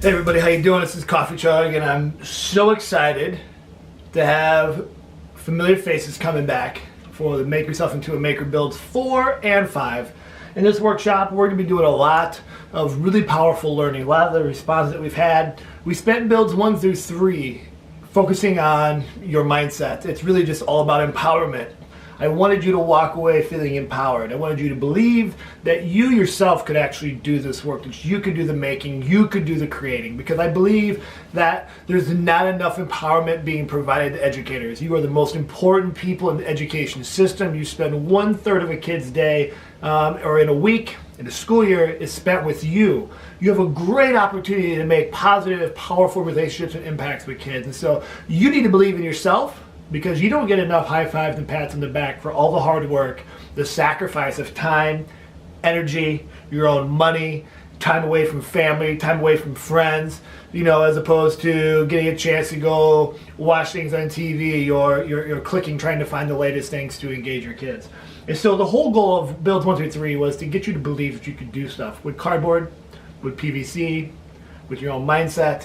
Hey everybody, how you doing? This is Coffee Chug, and I'm so excited to have familiar faces coming back for the Make Yourself Into a Maker builds 4 and 5. In this workshop, we're going to be doing a lot of really powerful learning. A lot of the responses that we've had, we spent builds 1 through 3 focusing on your mindset. It's really just all about empowerment. I wanted you to walk away feeling empowered. I wanted you to believe that you yourself could actually do this work, that you could do the making, you could do the creating, because I believe that there's not enough empowerment being provided to educators. You are the most important people in the education system. You spend 1/3 of a kid's day or in a week, in a school year, is spent with you. You have a great opportunity to make positive, powerful relationships and impacts with kids. And so you need to believe in yourself, because you don't get enough high fives and pats on the back for all the hard work, the sacrifice of time, energy, your own money, time away from family, time away from friends, as opposed to getting a chance to go watch things on TV or you're clicking trying to find the latest things to engage your kids. And so the whole goal of builds 1 through 3 was to get you to believe that you could do stuff with cardboard, with PVC, with your own mindset,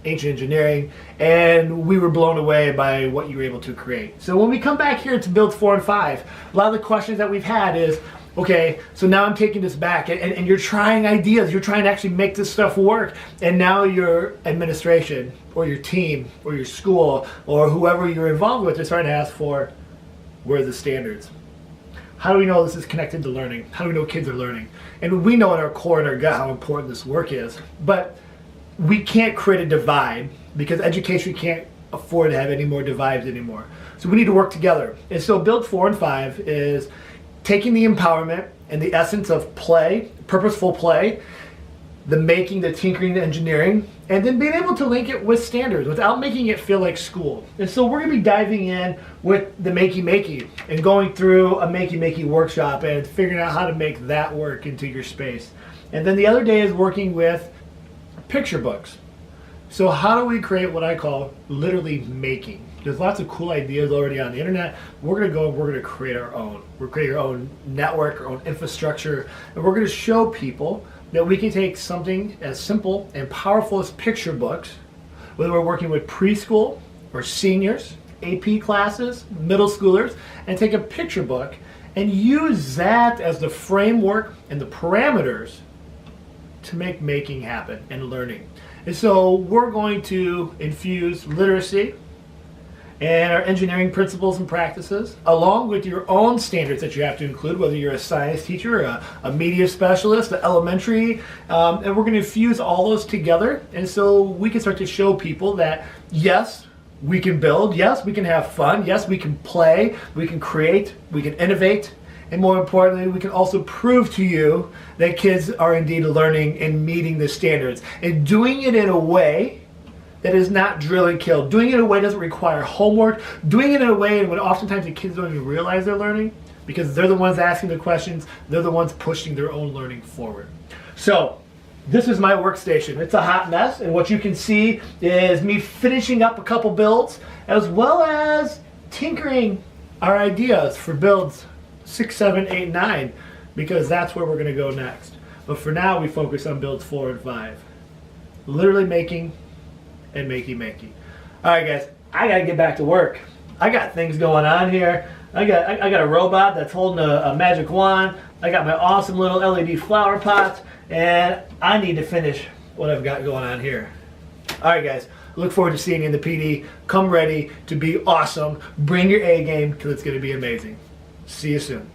ancient engineering, and we were blown away by what you were able to create. So when we come back here to builds 4 and 5, a lot of the questions that we've had is, okay, so now I'm taking this back and you're trying ideas, you're trying to actually make this stuff work, and now your administration or your team or your school or whoever you're involved with is starting to ask for, where are the standards? How do we know this is connected to learning? How do we know kids are learning? And we know in our core and our gut how important this work is, but we can't create a divide because education can't afford to have any more divides anymore. So we need to work together. And so build 4 and 5 is taking the empowerment and the essence of play, purposeful play, the making, the tinkering, the engineering, and then being able to link it with standards without making it feel like school. And so we're going to be diving in with the makey and going through a makey workshop and figuring out how to make that work into your space. And then the other day is working with picture books. So how do we create what I call literally making? There's lots of cool ideas already on the internet. We're going to go and we're going to create our own. We're creating our own network, our own infrastructure, and we're going to show people that we can take something as simple and powerful as picture books, whether we're working with preschool or seniors, AP classes, middle schoolers, and take a picture book and use that as the framework and the parameters to make making happen and learning. And so we're going to infuse literacy and our engineering principles and practices, along with your own standards that you have to include, whether you're a science teacher, a media specialist, an elementary, and we're going to infuse all those together. And so we can start to show people that, yes, we can build, yes, we can have fun, yes, we can play, we can create, we can innovate, and more importantly, we can also prove to you that kids are indeed learning and meeting the standards, and doing it in a way that is not drill and kill. Doing it in a way that doesn't require homework. Doing it in a way when oftentimes the kids don't even realize they're learning, because they're the ones asking the questions, they're the ones pushing their own learning forward. So this is my workstation. It's a hot mess, and what you can see is me finishing up a couple builds, as well as tinkering our ideas for builds 6, 7, 8, 9, because that's where we're going to go next. But for now, we focus on builds 4 and 5. Literally making and makey. All right, guys, I got to get back to work. I got things going on here. I got a robot that's holding a magic wand. I got my awesome little LED flower pots, and I need to finish what I've got going on here. All right, guys, look forward to seeing you in the PD. Come ready to be awesome. Bring your A game, because it's going to be amazing. See you soon.